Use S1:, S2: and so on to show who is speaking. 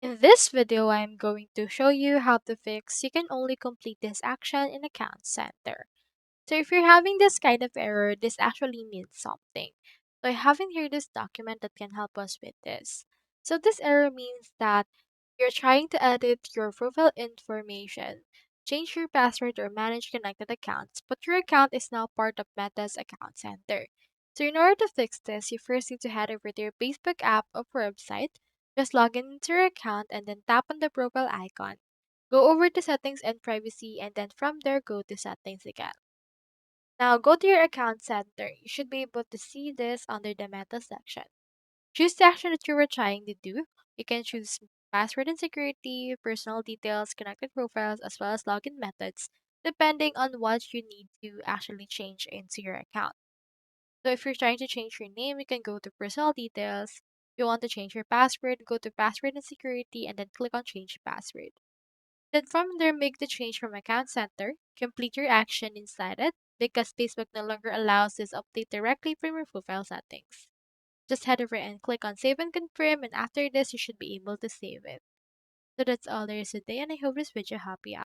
S1: In this video, I'm going to show you how to fix you can only complete this action in Account Center. So if you're having this kind of error, this actually means something. So I have in here this document that can help us with this. So this error means that you're trying to edit your profile information, change your password or manage connected accounts, but your account is now part of Meta's Account Center. So in order to fix this, you first need to head over to your Facebook app or website. Just log in into your account and then tap on the profile icon. Go over to settings and privacy and then from there go to settings again. Now go to your account center. You should be able to see this under the meta section. Choose the action that you were trying to do. You can choose password and security, personal details, connected profiles, as well as login methods, depending on what you need to actually change into your account. So if you're trying to change your name, you can go to personal details. If you want to change your password, go to password and security and then click on change password. Then from there, make the change from account center, complete your action inside it because Facebook no longer allows this update directly from your profile settings. Just head over and click on save and confirm, and after this, you should be able to save it. So that's all there is today, and I hope this video helped you out.